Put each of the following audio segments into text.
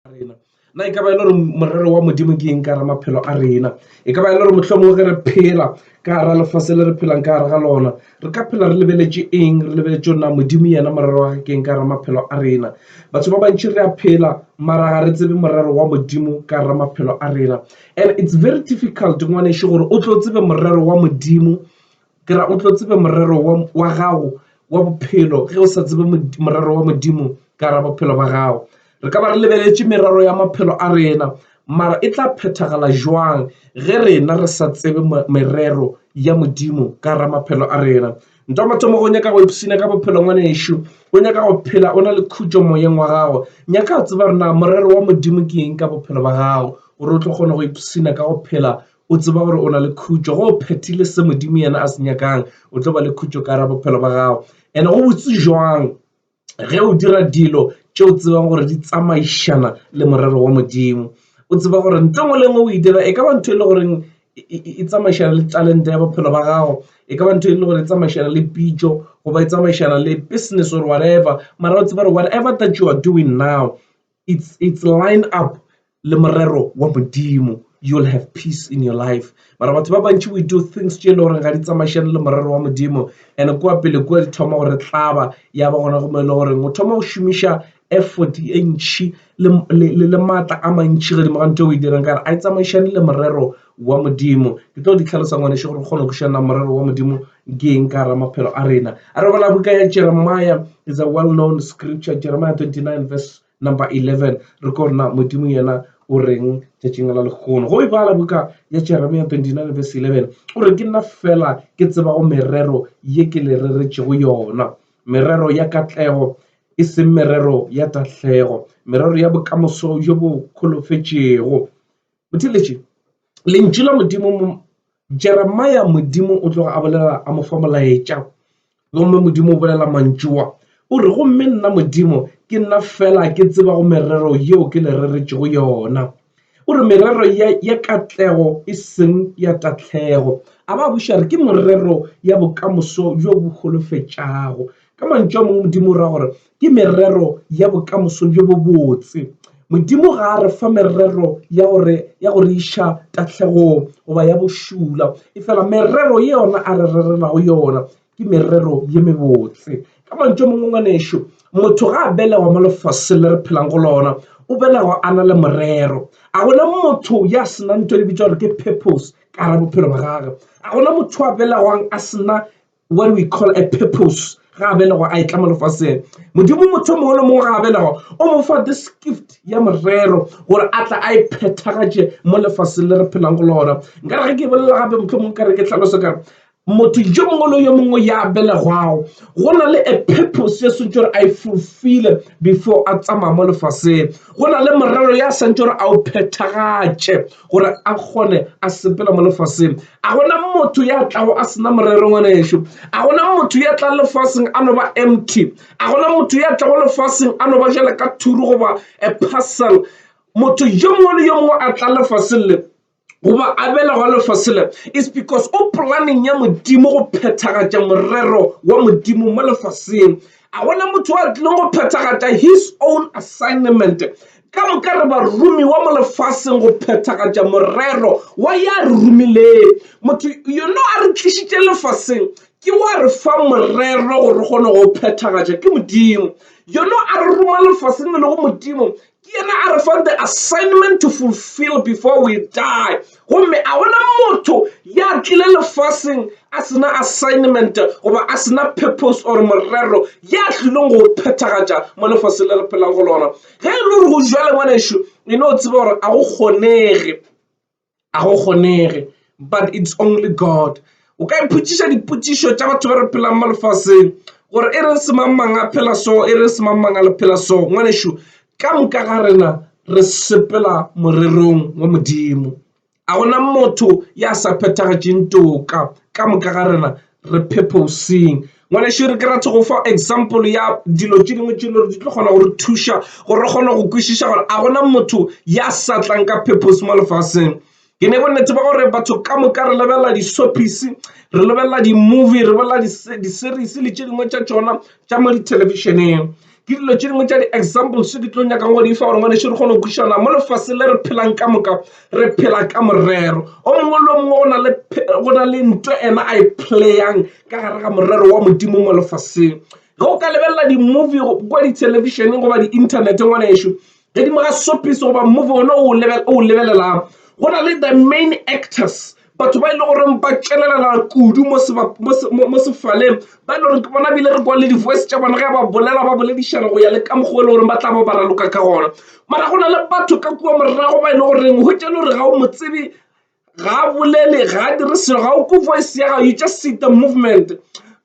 rena na e ka ba ile morero wa Modimo ke eng ka ra maphelo a rena e ka ba ile mohlomong ge re phela ka ra lefase le re phelang ka ra ga lona re ka phela re lebeletse eng re lebeletse na Modimo yena morero wa ke eng ka ra maphelo a rena batho ba bantši re a phela mara ga re tsebe morero wa Modimo ka ra maphelo a rena and it's very difficult ngwaneše gore o tlo tsebe morero wa Modimo ke ra o tlo tsebe morero wa gago wa bophelo ge o sa tsebe morero wa Modimo ka ra bophelo ba gago re ka ba re lebeletse merero ya maphelo a rena mara e tla phethagala jwang ge rena re sa tsebe merero ya Modimo ka ra maphelo a rena ntwa mathomo go nyaka go ipsina ka bophelo ngwanešo o nyaka go phela o na le khutšo moyeng wa gago nyaka tseba rena morero wa Modimo ke eng ka bophelo ba gago gore o tlo kgona go ipsina ka go phela o tseba gore o na le khutšo go phethile se Modimo yena a se nyakang o tlo ba le khutšo ka ra bophelo ba gago and go botse jwang ge o dira dilo tšeo tsebang gore di tsamaišana le morero wa Modimo o tseba gore ntle le ngwe o e dira e ka ba ntho e le goreng e tsamaišana le talente ya bophelo ba gago e ka ba ntho e le gore e tsamaišana le pitšo goba e tsamaišana le business or whatever mara o tseba gore whatever that you are doing now it's line up le morero wa Modimo you'll have peace in your life mara batho ba bantši we do things tše le gore ga di tsamaišane le morero wa Modimo and kwa pele kwa di thoma gore tlaba ya ba gona go mo le gore o thoma go šomiša effort e ntšhi le maatla a mantši ge di mogante o e dirang ka re a e tsamaišane le morero wa Modimo ke tlo di tlhalosa ngwaneše gore kgone go šana morero wa Modimo ke eng ka ra maphelo a rena a re bala buka ya Jeremiah is a well known scripture Jeremiah 29 verse number 11 re ko rena Modimo yena o reng tšatšing la lekgono go e bala buka ya Jeremiah 29 verse 11 o re ke nna fela ke tseba go merero ye ke le reretšego yona merero ya katlego e seng merero ya tahlego merero ya bokamoso jo bo kholofetšego mothiletše lentšu la Modimo Jeremiah Modimo o tloga a bolela a mo fa molaetša gomme Modimo o bolela mantšoa o re gomme nna Modimo ke nna fela ke tseba go merero yeo ke le reretšego yona o re merero ya katlego e seng ya tahlego a ba buša re ke merero ya bokamoso jo bo kholofetšago ka mantšu a mongwe Modimo ra gore ke merero ya bokamoso jo bo botse Modimo ga a re fa merero ya gore iša tahlegong goba ya bošula e fela merero ye yona a re rerelago yona ke merero ye mebotse ka mantšu a mongwe ngwanešo motho ga a belegwa mo lefase le re phelang go lona o belegwa a na le morero a gona motho ya sena ntho e bitša gore ke purpose ka ra bophelo ba gagwe a gona motho a belegwang a sena what we call a purpose ga a belegwa a etla mo lefaseng Modimo motho mongwe le mongwe ga a belegwa o mo fa this gift ya morero gore a tla a iphethagatše mo lefaseng le re phelang go lona nkare ge ke bolela gape motho mongwe kare ke tlhalosa kare motho jo mongwe le yo mongwe ya belegwago go na le a purpose ya swantse gore a fulfill before a tsamaya mo lefaseng go na le morero ya swantse gore a o phethagatše gore a kgone a sepela mo lefaseng a gona motho ya tlago a sena morero ngwanešo a gona motho ya tla lefaseng a no ba empty a gona motho ya tlago lefaseng a no ba jala ka thuru goba a parcel motho jo mongwe le yo mongwe a tla lefaseng le goba a belegwa lefasele is because o planning ya Modimo go phethagatša morero wa Modimo mo lefaseng a bona motho a tlileng go phethagatša his own assignment ka moka re barumi wa mo lefaseng go phethagatša morero wa ya re rumileng motho you know a re tlišitše lefaseng ke wa re fa morero gore kgone go phethagatša ke Modimo you know a re ruma lefaseng le go Modimo yena a re fa the assignment to fulfill before we die gomme a bona motho ya tlile lefaseng a sena assignment goba a sena purpose or morero ya tlileng go phethagatša mo lefaseng le re phelang go lona ge e le gore go jwale ngwanešo e no tseba gore a go kgonege but it's only God o ka ipotšiša dipotšišo tša batho ba re phelang mo lefaseng gore e re semangmang a phela so e re semangmang a le phela so ngwanešo ka moka ga rena re sepela morerong wa Modimo a gona motho ya sa phethagatšeng toka ka moka ga rena re purposing ngwanešo re ke rata go fa example ya dilo tše dingwe tše le di tlo kgona gore thuša gore re kgone go kwešiša gore a gona motho ya sa tlang ka purpose mo lefaseng ke ne bonnete ba gore batho ka moka re lebelela di-soapies re lebelela di-movie re lebelela di-series le tše dingwe tša tšona tša mo di-televisioneng ke dilo tse dingwe tša di-examples ke tlo nyakang go di fa gore ngwane še re kgone go kwišana mo lefase le re phelang ka moka re phela ka morero o mongwe le mongwe go na le ntho ena a e playang ka gare ga morero wa Modimo mo lefaseng ge o ka lebelela di-movie kwa di-televisioneng goba di-internet ngwane ešo ge di moga sopiso goba movie one o lebelelang go na le the main actors batho ba ile gore ba tšelelela kudu mo sefaleng ba ile gore ke bona bile re kwa le di-voice tša bona ge ba boledišana go ya le ka mokgwa le gore ba tla ba raloka ka gona mara go na le batho ka kua morago ba ile goreng go tšele gore ga o motsebe ga a bolele ga a dire selo ga o ko voice ya gago you just see the movement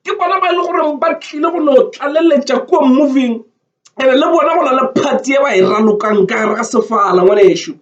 ke bona ba ile gore ba tlile go no tlaleletša kua moving ebe le bona go na le party e ba e ralokang ka gare ga sefala ngwanešo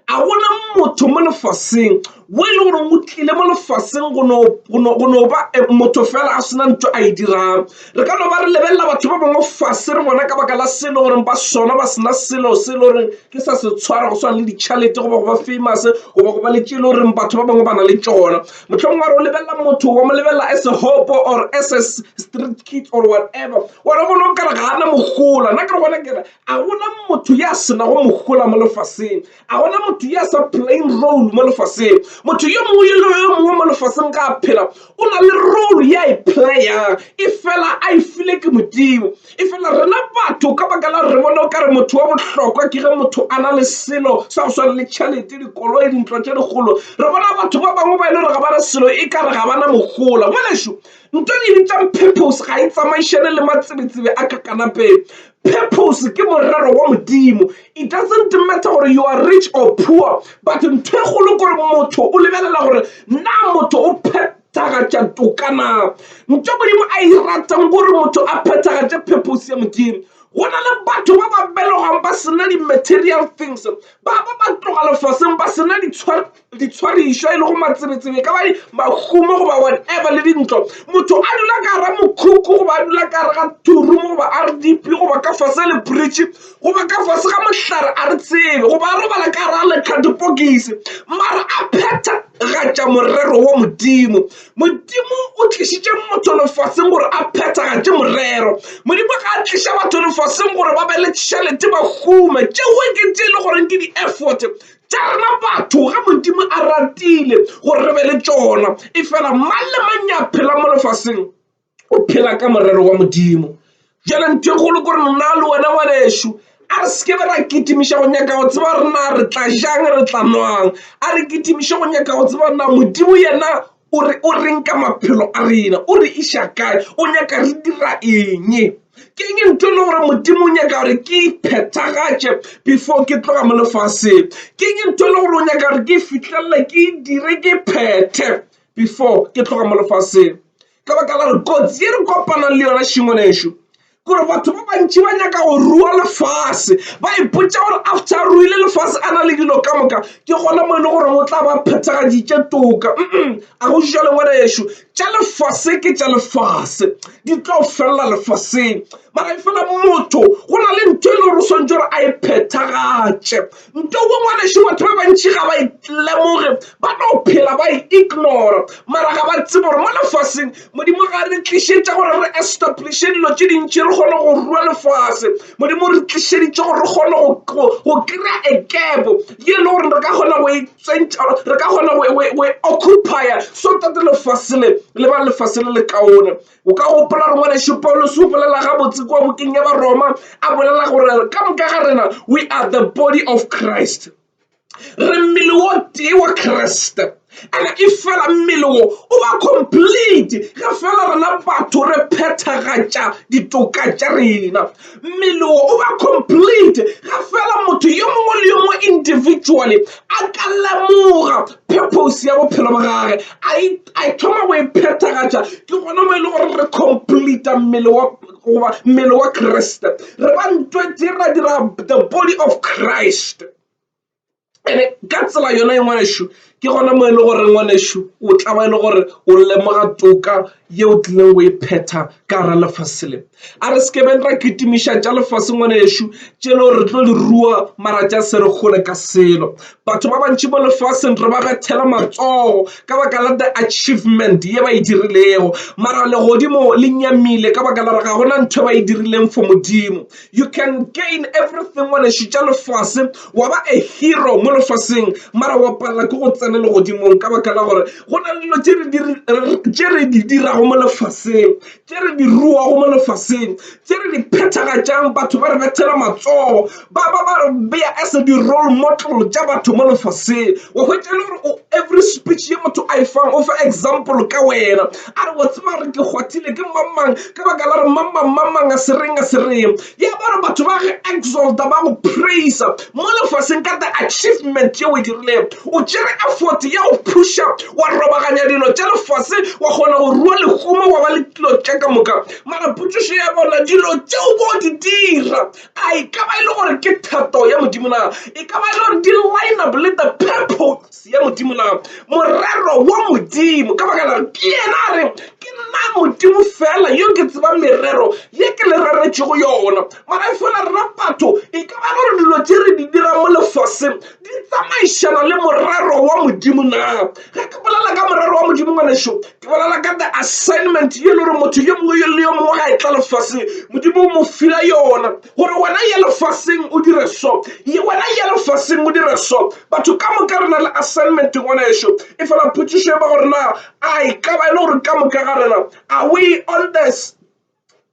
a gona motho mo lefaseng wo e le gore o tlile mo lefaseng go no ba motho fela a sena ntho a e dirang re ka no ba re lebelela batho ba bangwe fase re bona ka baka la selo gore ba sona ba sena selo se le gore ke sa se tshwara go swana le ditšhalete goba go ba famous goba go ba le tše le gore batho ba bangwe ba na le tšona mohlomongwe re o lebelela motho wa mo lebelela as a hopo or as a street kid or whatever wena bona o kare ga ana mogola nna ke re gona kere a gona motho ya senago mogola mo lefaseng a gona motho ya sa playing role mo lefaseng motho yo mongwe le yo mongwe mo lefaseng ka phela o na le role ya e playang e fela a e file ke Modimo e fela rena batho ka baka la re bona o kare motho wa bohlokwa ke ge motho a na le selo sa go swana le tšhalete dikoloi dintlo tše dikgolo re bona batho ba bangwe ba ile gore ga ba na selo e kare ga ba na mogola ngwanešo ntho di bitsang purpose ga e tsamaišane le matsebetsebe a ka kanapeng purpose ke morero wa Modimo it doesn't matter gore you are rich or poor but ntho e golo gore motho o lebelela gore nna motho o phethagatša tokana ntho Modimo a e ratang gore motho a phethagatše purpose ya Modimo go na le batho ba ba belogang ba sena di-material things ba tloga lefaseng ba sena ditshwarišo e le go matsebetsebe ka ba mahumo goba whatever le dintlo motho a dula ka gara mokhukhu goba a dula ka gare ga turumo goba RDP goba ka fase le bridge goba ka fase ga mohlare a re tsebe goba a robala ka gara lekadipokisi mara a phethagatša morero wa Modimo o tlišitše motho lefaseng gore a phethagatše morero Modimo ga a tliša batho lefaseng gore ba be le tšhelete ba hume tšeo ke tše le gore ke di-effort tša rena batho ga Modimo a ratile gore re be le tšona e fela mang le mang ya phela mo lefaseng o phela ka morero wa Modimo jale ntho e golo kore nna le wena ngwanešo a re sekebe ra kitimiša go nyaka go tseba rena re tla jang re tla nwang a re kitimiša go nyaka go tseba na Modimo yena o reng ka maphelo a rena o re iša kae o nyaka re dira eng ke eng ntho le gore Modimo o nyaka gore ke iphethagatše before ke tloga mo lefaseng ke eng ntho le gore o nyaka gore ke fitlhelele ke dire ke phethe before ke tloga mo lefaseng ka baka la re kotsi e re kopanang le yona šingwanešo gore batho ba bantši ba nyaka go rua lefase ba ipotša gore after a ruile lefase a na le dilo ka moka ke gona mo e le gore o tla ba phethagaditše toka a go jale ngwanešo tša lefase ke tša lefase di tlo felela lefaseng mara e fela motho go na le ntho e le gore o swantse gore a e phethagatše ntho o ngwanešo batho ba bantši ga ba lemoge ba no phela ba e ignora mara ga ba tsebe gore mo lefaseng Modimo ga re tlišetša gore re establishe dilo tše dintši re kgone go rua lefase Modimo re tlišeditše gore re kgone go kry-a ekebo ye le gore re ka kgona go occupy so tate lefase le ba lefase le le kaone o ka gopola re ngwanešo Paulos o bolela gabotse kwa bukeng ya Baroma a bolela gore ka moka ga rena we are the body of Christ re mmele wo tee wa Kriste and e fela mmele wo o ba complete ga fela rena batho re phethagatša ditoka tša rena mmele wo o ba complete ga fela motho yo mongwe le yo mongwe individually a ka lemoga purpose ya bophelo ba gage a thoma go e phethagatša ke gona mo e le gore re complete mmele wa Kriste re ba ntwetse ra dira the body of Christ and ka tsela yona e ngwanešo ke gona mo e le gore ngwanesho o tla ba e le gore o lemoga toka ye o tlileng o e phetha ka gara lefase le a re sekebeng ra kitimiša tša lefase ngwanesho tše le gore re tlo di rua mara tša se re gole ka selo batho ba bantši mo lefaseng re ba bethela matsogo ka baka la the achievement ye ba e dirilego mara legodimo le nyamile ka baka la re ga gona ntho ba e dirileng for Modimo. You can gain everything ngwanesho tša lefase wa ba a hero mo lefaseng mara wa palela ke go tsene legodimong ka baka la gore go na le dilo tše re di dirago mo lefaseng tše re di ruago mo lefaseng tše re di phethagatšang batho ba re bethela matsogo ba re beya as di role model tša batho mo lefaseng wa hwetša le gore every speech ye motho a e fang o fa example ka wena a re wa tseba re ke kgwathile ke mamang ka baka la re mamang a sereng ya ba re batho ba ge exalta ba go praise mo lefaseng ka the achievement ye o e dirileng o tšere effort ya go pusha wa robaganya dilo tša lefase wa kgona go rua lekgoma wa ba le dilo tša ka moka mara potšišo ya bona dilo tšeo bo di dira a e ka ba e le gore ke thato ya Modimo na e ka ba e le gore di line up le the purpose ya Modimo na morero wa Modimo ka baka la ke yena a re ke nna Modimo fela yo ke tseba merero ye ke le reretšego yona mara e fela rena batho e ka ba e le gore dilo tše re di dira mo lefaseng di tsamaišana le morero wa Modimo na ge ke bolela ka morero wa Modimo ngwanesho ke bolela ka the assignment ye le gore motho yo mongwe le yo mongwe ga e tla lefaseng Modimo o mo fila yona gore wena ye lefaseng o dire so wena ye lefaseng o dire so batho ka moka re na le assignment ngwanesho e fela potšišo e ba gore na a e ka ba e le gore ka moka ga rena are we on this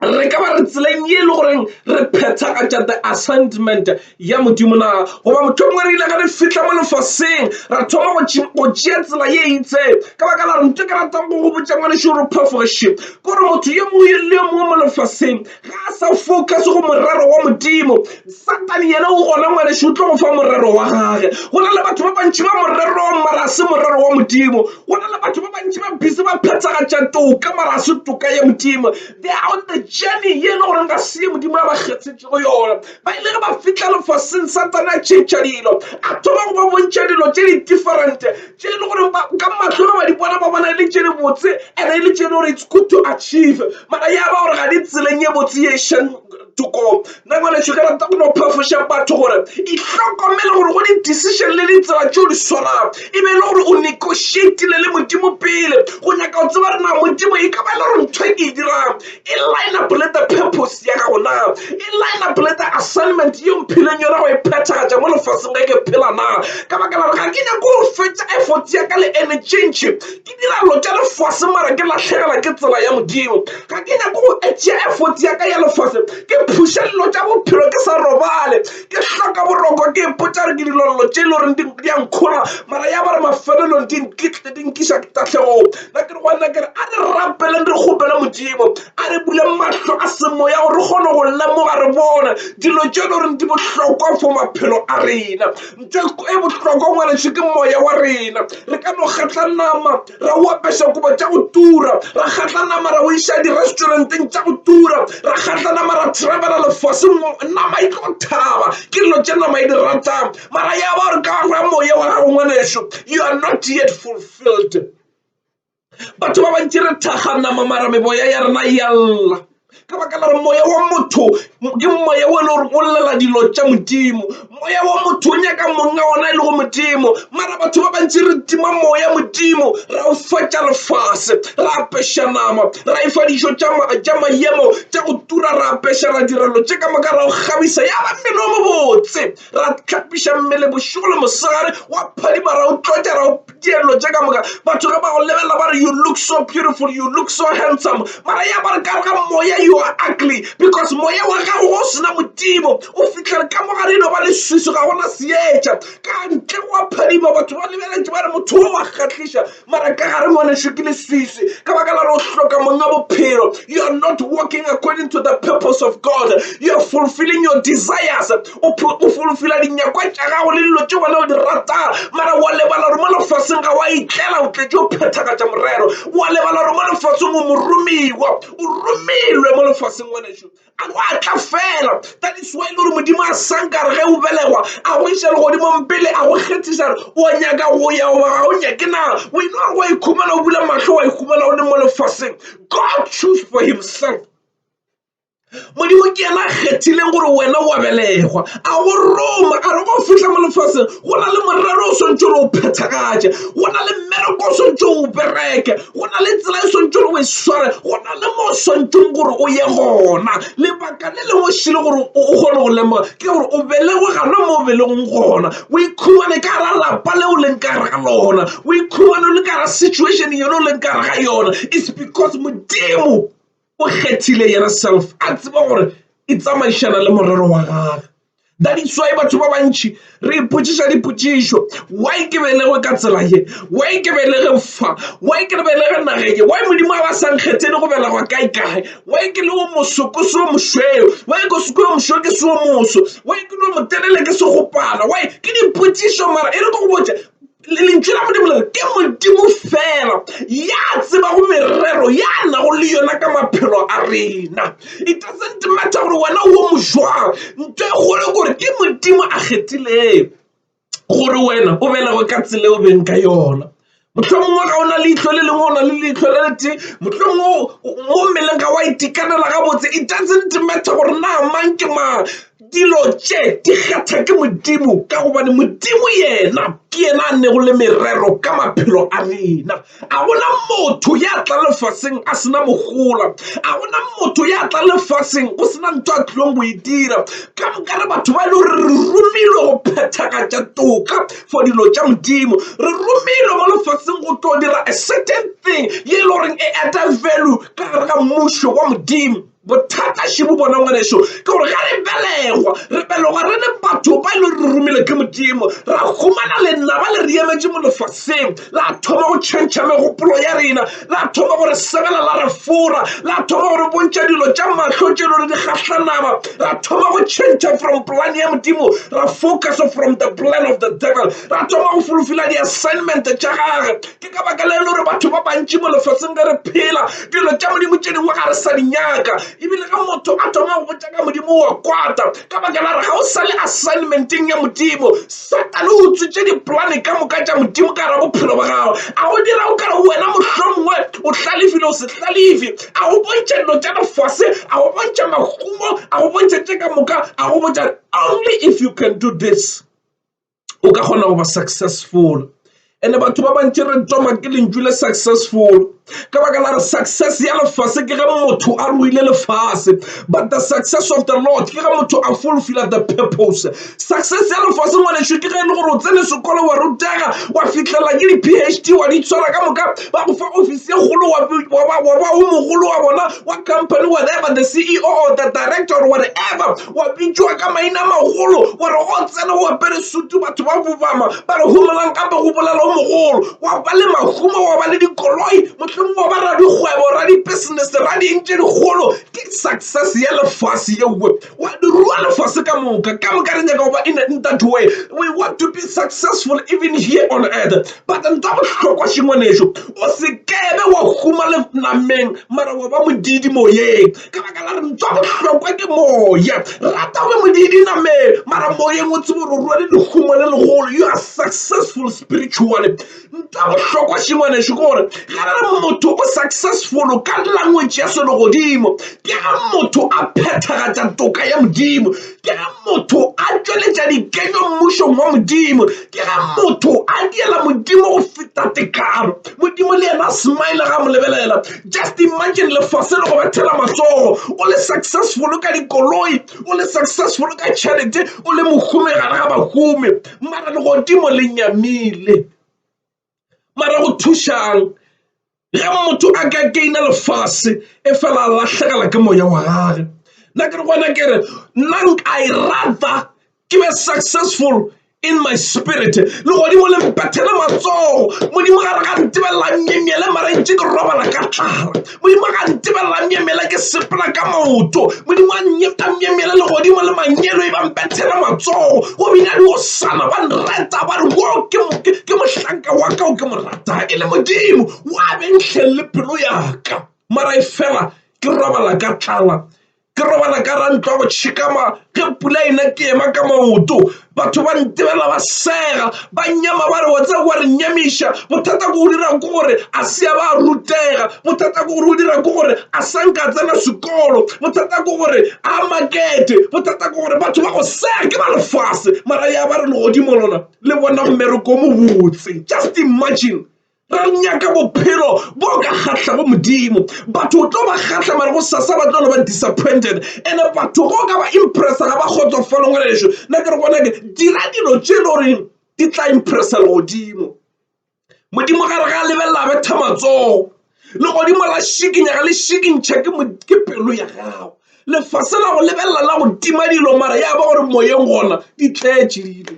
re ka ba re tseleng ye le goreng re phethagatša the assignment ya Modimo na goba motho mongwe re ile ga re fitlha mo lefaseng ra thoma go tšea tsela ye itse ka baka la re ntho ke ratang go botša ngwanesho gore phofoše kore motho ye mongwe le yo mongwe mo lefaseng ga a sa focus go morero wa Modimo satane yena o gona ngwanesho o tlo go fa morero wa gage go na le batho ba bantši ba morero mara se morero wa Modimo go na le batho ba bantši ba busy ba phethagatša toka mara se toka ya Modimo they are on the journey ye le gore nka se Modimo a ba kgethetšego yona ba ile ge ba fitlha lefaseng satane a tšhentšha dilo a thoma go ba bontšha dilo tše di different tše le gore ka matlho ba di bona ba bona le tše di botse and le tše le gore it's good to achieve mara ya ba gore ga di tseleng ye botse ye shan toko nna ngwanesho ke rata go no phafoša batho gore e hlokomele gore go di-decision le ditsela tšeo di swarang e be le gore o negotiatile le Modimo pele go nyaka o tseba re na Modimo e ka ba le gore ntho e ke e dirang e line up le the purpose ya gago na e line up le the assignment ye mphileng yona go e phethagatša mo lefaseng ge ke phela na ka baka la re ga ke nyako go fetša effort ya ka le energy ke dira lo tša lefase mara ke latlhegela ke tsela ya Modimo ga ke nyako go etšea effort ya ka ya lefase ke phusha dilo tša bophelo ke sa robale ke hloka boroko ke ipotša re ke dilololo tše le gore di a nkgola mara ya ba re mafelelong di nkiša tatlhegong na ke re gona kere a re rapeleng re kgopele Modimo a re bule mahlo a semoya gore re kgone go lemoga re bone dilo tše le gore di bohlokwa for maphelo a rena ntho e bohlokwa ngwanesho ke moya wa rena re ka no kgatla nama ra o apeša kobo tša go tura ra kgatla nama ra o iša di-restauranteng tša go tura ra kgatla nama ra travela lefaseng nama e tlo thaba ke dilo tše nama e di ratang mara ya ba gore ka ga moya wa gago ngwanesho you are not yet fulfilled batho ba bantši re thakga nama mara meboya ya rena yalla ka baka la re moya wa motho ke moya o le gore o llela dilo tša Modimo moya wa motho o nyaka monga ona e le go Modimo mara batho ba bantši re tima moya Modimo ra o fatša lefase ra apeša nama ra efa dišo tša maemo tša go tura ra apeša ra direlo tše ka moka ra o kgabisa ya ba mmele o mobotse ra tlhapiša mmele bošego le mosegare wa phadima ra o tlotša ra o dielo tše ka moka batho ga ba go lebelela ba re you look so beautiful you look so handsome mara ya ba re ka ga moya you are ugly because moya wa gago go sena Modimo o fitlhele ka mogare eno ba le swiso ga gona seetša ka ntle go a phadima batho ba lebeletše ba re motho o wa kgatlhiša mara ka gare ngwanesho ke le swiswi ka baka la re o hloka monga bophelo you are not walking according to the purpose of God you are fulfilling your desires o fulfilla dinyakwa tša gago le dilo tše wena o di ratang mara wa lebala gore mo lefaseng ga wa itlela o tletse o phethagatša morero wa lebala gore mo lefaseng o moromiwa o romilwe mo lefaseng ngwanesho a go a tla fela that is why le gore Modimo a sankare ge o bele belegwa a go iša legodimo pele a go kgethiša o nyaka go ya ga o nyake na o ino wa ikhumana o bula mahlo wa ikhumana o le mo lefaseng. God choose for himself. Modimo ke yena a kgethileng gore wena wa belegwa a go roma a re go fitlha mo lefaseng go na le morero o swantse o phethagatše, go na le mmereko o swantse o bereke, go na le tsela e swantse o e sware, go na le mo o swanteng gore o ye gona. Lebaka le lengwe šile gore o kgone go lemoga ke gore o belegwa gana mo o belegong gona, o ikhumane ka gara lapa le o leng ka gara ga lona, o ikhumane o le ka gara situation yone o leng ka gara ga yona. It's because Modimo o kgethile yena self a tseba gore e tsamaišana le morero wa gagwe. That is why batho ba bantši re ipotšiša dipotšišo, why ke belegwe ka tsela ye, why ke belege fa, why ke belege nageng, why Modimo a ba sa nkgethele go belegwa kae, why ke le o mosoko se o mošweu, why ke seko yo mošweu ke se o moso, why ke le o motelele ke segopana, why ke dipotšišo mara e re ko go botša lentswe la Modimo le ke Modimo fela ya tseba go merero ya na go le yona ka maphelo a rena. It doesn't matter gore wena o mojwang, ntho e kgolo gore ke Modimo a kgethileng gore wena o belegwe ka tsela o beng ka yona. Mohlomongwe ga o na leitlho le lengwe o na le leitlho le le tee, mohlomongwe mo mmeleng ga wa itekanela gabotse. It doesn't matter gore na mang ke mang, dilo tše di kgetha ke Modimo ka gobane Modimo yena ke yena a nego le merero ka maphelo a rena. A gona motho ya tla lefaseng a sena mogola, a gona motho ya tla lefaseng go sena ntho a tlilong go e dira. Ka moka re batho ba e le gore re romilwe go phethagatša toka for dilo tša Modimo, re romilwe mo lefaseng go tlo dira a certain thing ye e le goreng e add value ka gare ga mmušo wa Modimo. Bothata šibo bona ngwanešo ke gore ga re belegwa re le batho ba ile re romile ke Modimo, ra khumana le nna ba le re emetše mo lefaseng, la thoma go tšhentšha megopolo ya rena, la thoma gore sebela la re fora, la thoma gore bontšha dilo tša mahlo tše le di kgahlanama, ra thoma go tšhentšha from plan ya Modimo, ra focus from the plan of the devil, ra thoma go fulfilla di assignment tša gage. Ke ka baka le gore batho ba bantši mo lefaseng ka re phela dilo tša Modimo tše dingwe ga re sa di nyaka, ebile ga motho a thoma go botša ka Modimo wa kwata ka baka la re ga o sa le assignmenteng ya Modimo. Satane o utswitše diplane ka moka tša Modimo ka gara bophelo ba gago, a go dira o kare wena mohlomongwe o hlalefile o se hlalefe, a go bontšha dilo tša lefase, a go bontšha mahumo, a go bontšha tše ka moka, a go botša only if you can do this o ka kgona go ba successful. And batho ba bantši re toma ke lentswe le successful ka baka la re success ya lefase ke ge motho a ruile lefase, but the success of the Lord ke ge motho a fulfill the purpose. Success ya lefase ngwanešo ke ge e le gore o tsene sekolo wa rutega wa fitlhela ke di-PhD wa di tshwara ka moka, ba go fa office ye kgolo wa ba o mogolo wa bona wa company, whatever, the CEO or the director or whatever, wa bitšwa ka maina magolo wa re go tsena o apere sutu batho ba bobama ba re humelang kampe go bolela mogolo, wa ba le mahumo, wa ba le dikoloi, mohlomong wa ba ra dikgwebo, ra di-business, ra di-ntše digolo. Ke success ya lefase yewe wa di rua lefase ka moka re nyaka go ba in that way. We want to be successful even here on earth, but nta bohlokwa šengwanešo o se kebe wa huma le nameng mara wa ba modidi moyeng ka baka la re nta bohlokwa ke moya, rata o be modidi nameng mara moyeng o tsebo re rua le lehumo le legolo. You are successful spiritually. Nta bohlokwa šengwanešo ke gore ga re motho o successful ka language ya selegodimo ke ga motho a phethagatša toka ya Modimo, ke ga motho a tšweletša dikenyo mmušong wa Modimo, ke ga motho a diela Modimo go feta tekano. Modimo le yena smile ga mo lebelela. Just imagine lefase le go bethela matsogo, o le successful ka dikoloi, o le successful ka tšhelete, o le mohume gare ga bahume, mara legodimo le nyamile. Mara go thušang ge motho a ka keina lefase e fela a lahlekela ke moya wa gage. Nna ke re gona ke re nna I rather ke be successful in my spirit, le godimo le mpethele matsogo. Modimo ga re ga ntebelela mmemele mara ntše ke robala ka tlala, Modimo ga ntebelela mmemele ke sepela ka maoto, Modimo a mmemele le godimo le manyelo e ba mpethele matsogo. Go bina di osana ba nreta ba re wo ke mohlanka wa ka o ke mo rata e le Modimo wa benkgelle pelo yaka, mara e fela ke robala ka tlala ke robala ka rantlo go tšhikama ge pula ena ke ema ka maoto batho ba ntebela ba sega ba nyama ba re wetsa go re nyamiša bothata ko go dira ko gore a sia ba rutega bothata ko gore o dira ko gore a sanka tsena sekolo bothata ko gore a makete bothata ko gore batho ba go sega ke ba lefase mara ya ba re legodimo lona le bona mmereko mo botse just imagine ra nyaka bophelo bo ka kgatla go modimo batho o tlo ba kgatla mare go sasa ba tlo ba disappointed ene batho go ka ba impressa ga ba kgotsofala ngwana lesho nna ke re bona ke dira dilo tse le gore di tla impressa legodimo modimo ga re ga lebella betha matsogo legodimo la shikinyaga le shikintšha ke pelo ya gago lefase la go lebella la go tima dilo mara ya ba gore moyeng gona di tletše dilo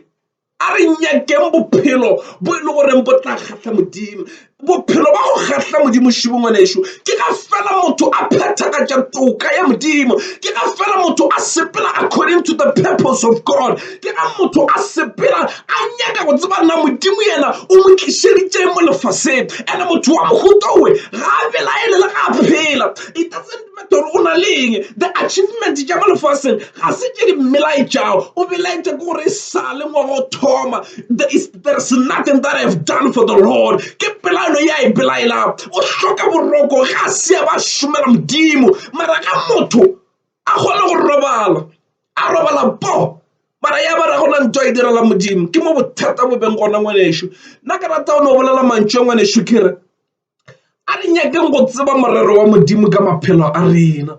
a re nyakeng bophelo bo e le goreng bo tla kgatla modimo bophelo ba go kgatla modimo šibo ngwanešo ke ka fela motho a phethagatša toka ya modimo ke ka fela motho a sepela according to the purpose of God ke ka motho a sepela a nyaka go tseba nna modimo yena o mo tlišeditše mo lefaseng ene motho wa mohuta owe ga a belaele le ga a phela it doesn't matter gore o na leng the achievement tša mo lefaseng ga se tše di mmelaetšao o belaetša ke gore e sale ngwaga o thoma there's nothing that I have done for the Lord ke pela ya e belaela o hloka boroko ga se ba shumela modimo mara ga motho a gona go robala po mara ya ba ra gona ntwa e direla modimo ke mo bothata bo beng gona ngwanešo nna ka rata o ne o bolela mantšu a ngwanešo kere a re nyakeng go tseba morero wa modimo ka maphelo a rena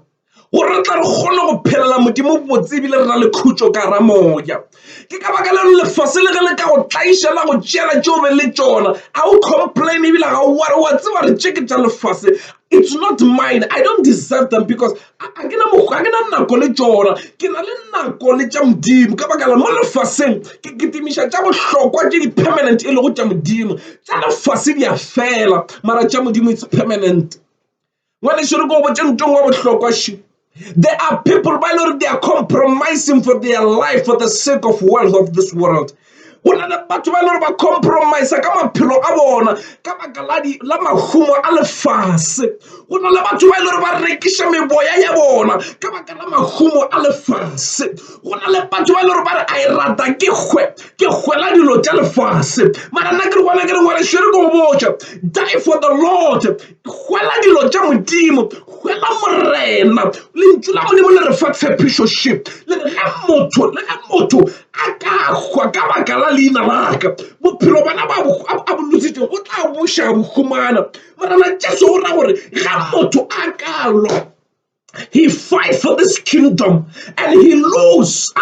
gore re tla re kgone go phelela modimo botse ebile re na le khutšo ka ra moya ke ka baka le lefase le ge le ka go tlaiša la go tšeela tšeo be le tšona a o complain ebile ga o ware wa tseba re tše ke tša lefase it's not mine I don't deserve them because a ke na nako le tšona ke na le nako le tša modimo ka baka la mo lefaseng ke timiša tša bohlokwa tše di-permanent e le go tša modimo tša lefase di a fela mara tša modimo it's permanent ngwanešo re ko botše ntong wa bohlokwa shi there are people by Lord they are compromising for their life for the sake of wealth of this world go na le batho ba le ba compromise ka maphelo a bona ka baka la mahumo a lefase go na le batho ba le ba rekiša meboya ya bona ka baka la mahumo a lefase go na le batho ba le ba re a e rata ke hwela dilo tša lefase mara nna ke re bona ke re ngwana šere ko botša die for the Lord hwela dilo tša modimo hwela morena lentšu la modimo le re fa tshepišoship le ge motho a ka hwa ka baka la leina laka bophelo bana ba bonositšeng o tla buša bohumana marana jesu o ra gore ga motho a ka lwa he fight for this kingdom and he lose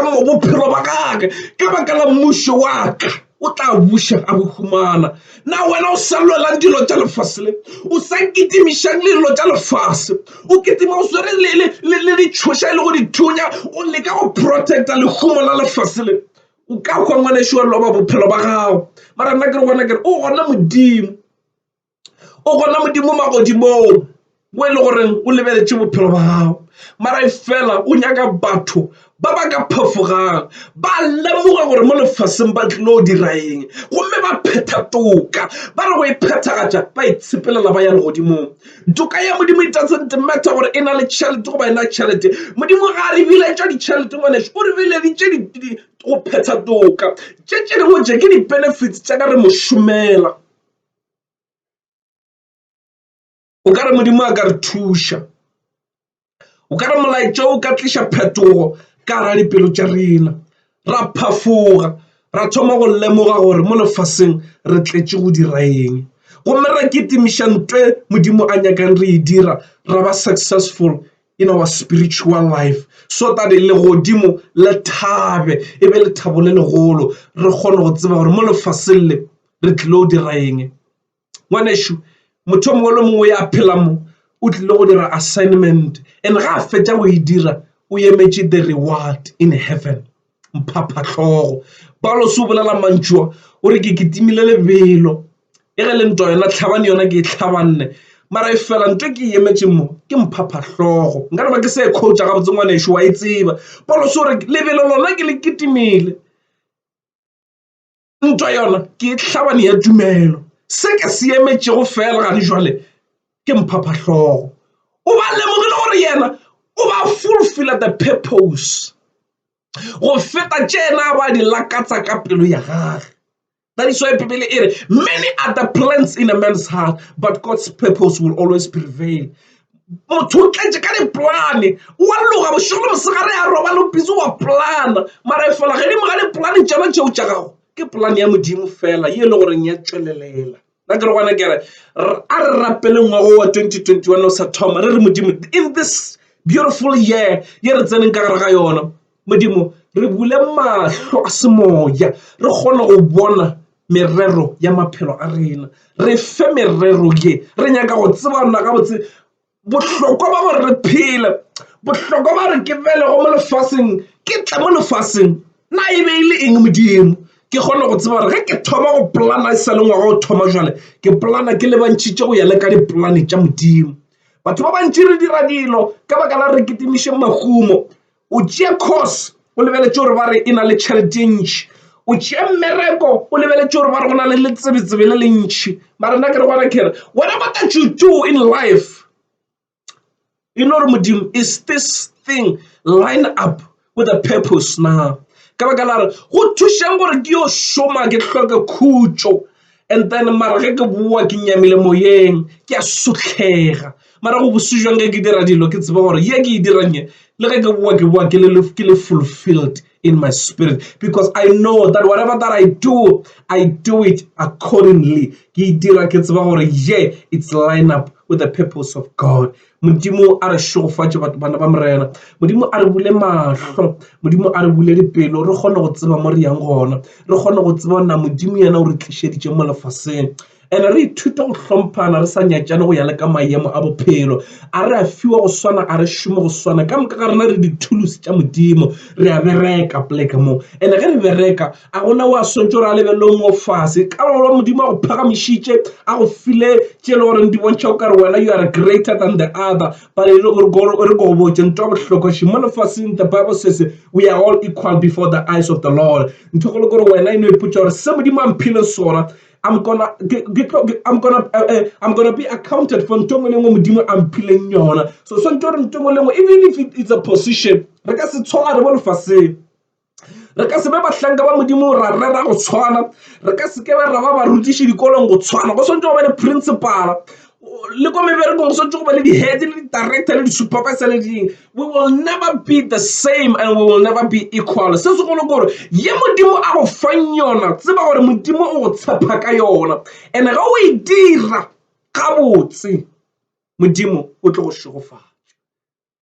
mo bophelo ba gage ka baka la mmušo wa ka o tla buša a bohumana na wena o sa lwelang dilo tša lefase o sa kitimišang le dilo tša lefase o kitima o swere le ditšhoša e le go dithunya o leka go protecta lehumo la lefase le o ka hwa ngwanešo wa loba bophelo ba gago mara nna ke re bona kere o gona modimo magodimong mo e le goreng o lebeletše bophelo ba gago mara e fela o nyaka batho ba ba ka phafogang ba lemoga gore mo lefaseng ba tlile o dira eng gomme ba phetha toka ba re go e phethagatša ba itshepelela ba ya legodimong toka ya modimo it doesn't matter gore e na le tšhelete goba e na tšhelete modimo ga a re biletša ditšhelete ngwanešo o re bileditše go phetha toka tše dingwe tše ke di-benefits tša ka re mošomela o ka re modimo a ka re thuša o ka re molaetša o ka tliša phetogo ka ra dipelo tša rena ra phafoga ra thoma go lemoga gore mo lefaseng re tletše go dira eng gomme ra kitimiša ntwe modimo a nyakang re e dira ra ba successful in our spiritual life so that le godimo le thabe e be le thabo le legolo re kgone go tseba gore mo lefaseng le re tlile go dira eng ngwanešo motho mongwe le mongwe ya phela mo o tlile go dira assignment and ga a fetša go e dira o emetše the reward in heaven mphaphatlhogo Paulo se o bolela mantšua o re ke kitimile lebelo e ge le ntwa yona tlhabane yona ke e tlhabanne mara e fela ntwe ke emetše mo ke mphaphatlhogo nka re ba ke se e coacha ga botse ngwanešo wa e tseba Paulo se o re lebelo lona ke le kitimile ntwa yona ke e tlhabane ya tumelo se ke se emetšego fela gane jwale ke mphaphatlhogo o ba lemogile gore yena o ba fulfill the purpose go feta tšena ba di lakatsa ka pelo ya gage. That is why people many are the plans in a man's heart, but God's purpose will always prevail. Motho o tletse ka diplane wa loga bošego mosegare ya roba le pisi wa plana mara fela ge di mo ga diplane tšana tšeo tša gago ke plane ya Modimo fela ye le goreng ya tšwelelela. Na ke re gona kere a re rapele ngwago wa 2021 o sa thoma re re Modimo in this beautiful year ye re tseneng ka gare ga yona Modimo re bule mahlo a semoya re kgone go bona merero ya maphelo a rena re fe merero ye re nyaka go tseba nna ga botse bohlokwa ba gore re phele bohlokwa ba re ke vele go mo lefaseng ke tla mo lefaseng na e be ile eng Modimo ke kgone go tseba gore ge ke thoma go plana sa le ngwaga o thoma jwale ke plana ke le bantšhitše go ya le ka diplane tša Modimo. Batho ba bantši re dira dilo ka baka la re ketimiše mahumo o tšea course o lebeletše gore ba re e na le tšhelete ntši o tšea mmereko o lebeletše gore ba re go na le letsebetsebe le lentši mara nna ke re gona kere whatever that you do in life you know Modimo is this thing line up with a purpose now ka baka la re go thušang gore ke yo šoma ke hloke khutšo and then mara ge ke bua ke nyamile moyeng ke a sotlega mara go bosujwang ge ke dira dilo ke tseba gore ye ke e dirang ye le ge ke bua ke le fulfilled in my spirit because I know that whatever that I do it accordingly ke e dira ke tseba gore yeah it's line up with the purpose of God. Modimo a re šogofatše batho bana ba morena Modimo a re bule mahlo Modimo a re bule dipelo re kgone go tseba mo re yang gona re kgone go tseba na Modimo yena o re tlišeditše mo lefaseng and re ithuta go hlomphana re sa nyatšane go ya le ka maemo a bophelo a re a fiwa go swana a re šome go swana ka moka ga rena re dithulusi tša Modimo re a bereka pleke mo and ge re bereka a gona o a swantse gore a lebelele mo fase ka gore Modimo a go phagamišitše a go file tše le gore di bontšha o kare wena you are greater than the other but re go botše ntho bohlokwa mo lefaseng the Bible says we are all equal before the eyes of the Lord ntho go le gore wena eno ipotša gore se Modimo a mphile sona I'm gonna be accounted for ntongo lengwe Modimo a mphileng yona so ntho re ntongo lengwe even if it's a position re ka se tshware mo lefaseng re ka se be bahlanka ba Modimo ra rera go tshwana re ka se ke ba ra ba rutiši dikolong go tshwana go swantse go ba le principal le ko meberekong go swantse go ba le di-head le di-director le di-supervisor le ding we will never be the same and we will never be equal se se golo gore ye Modimo a go fang yona tseba gore Modimo o go tshepa ka yona and ga o e dira ka botse Modimo o tlo go šogofatša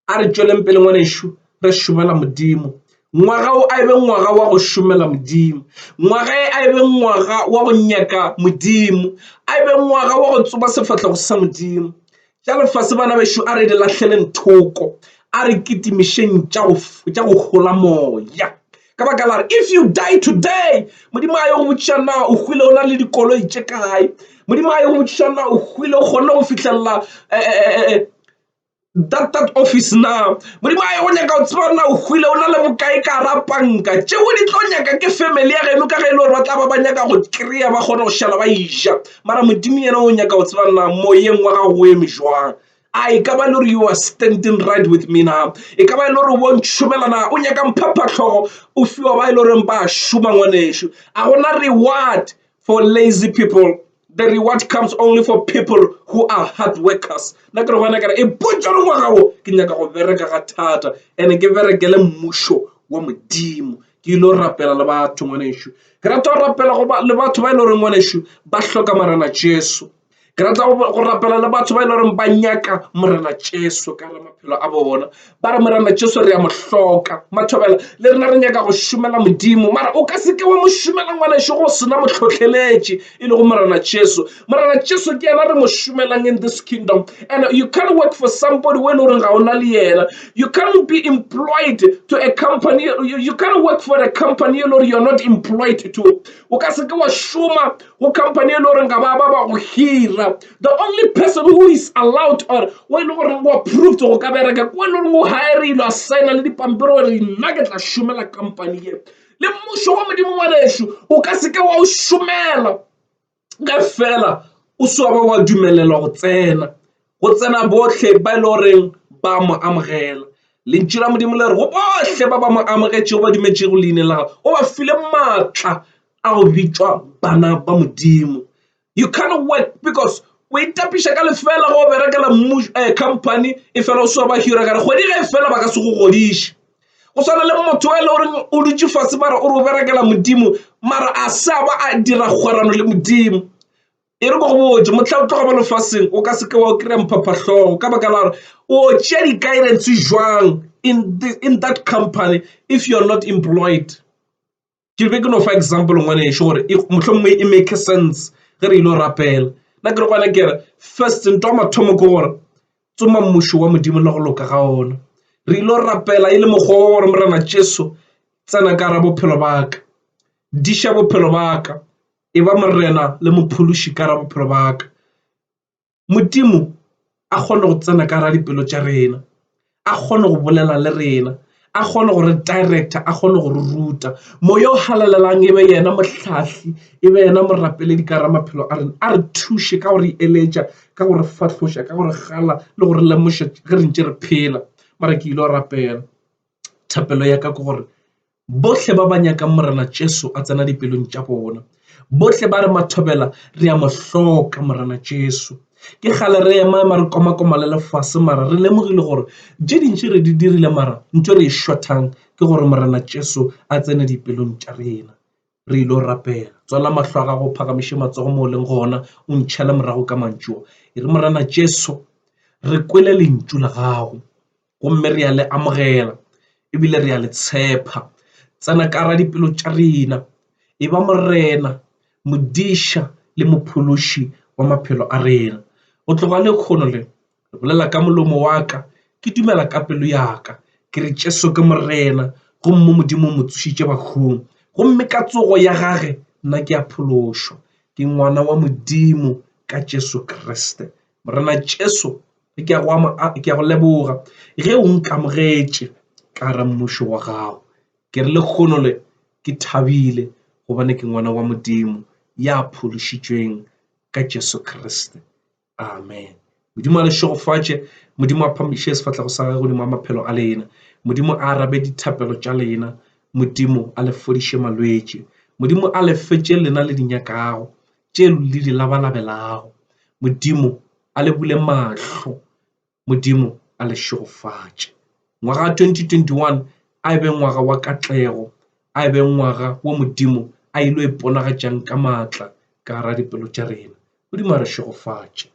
a re tšweleng pele ngwanešo re šomela Modimo ngwaga o a ebe ngwaga wa go šomela Modimo ngwaga a ebe ngwaga wa go nyaka Modimo a ebe ngwaga wa go tsoba sefatlhego sa Modimo tša lefase bana bešo a re di lahleleng thoko a re ketimišeng tša go gola moya ka baka la if you die today Modimo a ye go botšiša na o hwile o na le dikoloi tše kae Modimo a ye go botšiša na o hwile o kgonne go fitlhelela that office now Modimo a ye go nyaka o tseba na o hwile o na le bokae ka ra panka tšeo di tlo nyaka ke family ya geno ka ge e le gore ba tla ba nyaka go kry-a ba kgone go šala ba ija mara Modimo yena o nyaka o tseba na moyeng wa gago o eme jwang I ka ba le gore you are standing right with me now e ka ba le gore o bontšhomela na o nyaka mphaphatlhogo o fiwa ba e le gore ba šoma ngwanešo a gona reward for lazy people. The reward comes only for people who are hard workers. Na ke re bona kare e potša re ngwaga o ke nyaka go bereka ga thata and ke berekele mmušo wa Modimo ke ilo rapela le batho ngwanešo ke rata go rapela le batho ba e le gore ngwanešo ba hloka Morena Jesu ke rata go rapela le batho ba e le gore ba nyaka Morena Jesu ka re maphelo a bona ba re Morena Jesu re a mo hloka mathobela le rena re nyaka go šomela Modimo mara o ka se ke wa mo šomela ngwanešo go sena motlhotlheletše e le go Morena Jesu ke yena re mo šomelang in this kingdom and you can't work for somebody when o reng ga ona le yena you can't be employed to a company you can't work for a company or you're not employed to o ka se ke wa šoma go company e le gore ga ba go hira the only person who is allowed or when you approved go ka bereka when you hire a sign le dipampiri gore nna ke tla šomela company e le mmušo wa Modimo ngwanešo o ka se ke wa o šomela ka fela o swaba wa dumelela go tsena botlhe ba e le goreng ba mo amogela lentšu la Modimo le re go bohle ba ba mo amogetšego ba dumetšego leine la gago o ba file maatla a go bitšwa bana ba Modimo. You can't work because o itapiša ka lefela go berekela company e fela o swa ba hira kare kgwedi ge e fela ba ka se go godiše. Go swana le motho e le gore o dutše fase mara o re o berekela Modimo mara a sa ba a dira kgwarano le Modimo. E re go botse motlha o tloga ba lefaseng o ka se ke wa o kry-a mphaphahlogo ka baka la gore o tšea di-guidance jwang in that company if you're not employed. Ke be ke no fa example ngwanešo gore mohlomongwe e make sense ge re ile o rapela nna ke re gwana kere first nto mathomo ke gore tsoma mmušo wa Modimo le go loka ga ona. Re ile o rapela e le mokgwa wa gore Morena Jesu tsena ka ra bophelo baka diša bophelo baka e ba morena le mophološi ka ra bophelo baka. Modimo a kgone go tsena ka ra dipelo tša rena, a kgone go bolela le rena, a kgone gore director, a kgone gore ruta moya o halalelang e be yena mohlahli e be yena morapeledi ka ra maphelo a rena a re thuše ka gore eletša ka gore fahloša ka gore gala le gore lemoša ge re ntše re phela. Mara ke ile o rapela thapelo ya ka ke gore bohle ba ba nyakang Morena Jesu a tsena dipelong tša bona, bohle ba re mathobela re a mo hloka Morena Jesu. Ke gale re ema re komakoma le lefase mara re lemogile gore tše dintši re di dirile mara ntho re e shortang ke gore Morena Jesu a tsene dipelong tša rena. Re ile o rapela tswala mahlo a gago phagamiše matsogo mo o leng gona o ntšhele morago ka mantšoa e re Morena Jesu re kwele lentšu la gago gomme re a le amogela ebile re a le tshepa tsena ka ra dipelo tša rena e ba morena modiša le mophološi wa maphelo a rena. O tloga le kgono le re bolela ka molomo wa ka ke dumela ka pelo ya ka ke re Jesu ke morena gomme Modimo mo tsošitše bathong gomme ka tsogo ya gage nna ke a phološwa ke ngwana wa Modimo ka Jesu Kriste. Morena Jesu ke a go leboga ge o nkamogetše ka ra mmušo wa gago ke re le kgono le ke thabile gobane ke ngwana wa Modimo ya phološitšweng ka Jesu Kriste. Amen. Modimo a le šogofatše, Modimo a phamiše sefatlhego sa gage godimo a maphelo a lena, Modimo a arabe dithapelo tša lena, Modimo a le fodiše malwetše, Modimo a le fetše lena le dinyakago tše le di labalabelago, Modimo a le bule mahlo, Modimo a le šogofatše. Ngwaga 2021 a ebe ngwaga wa katlego, a ebe ngwaga wo Modimo a ile iponagatšang ka maatla ka ra dipelo tša rena. Modimo a re šogofatše.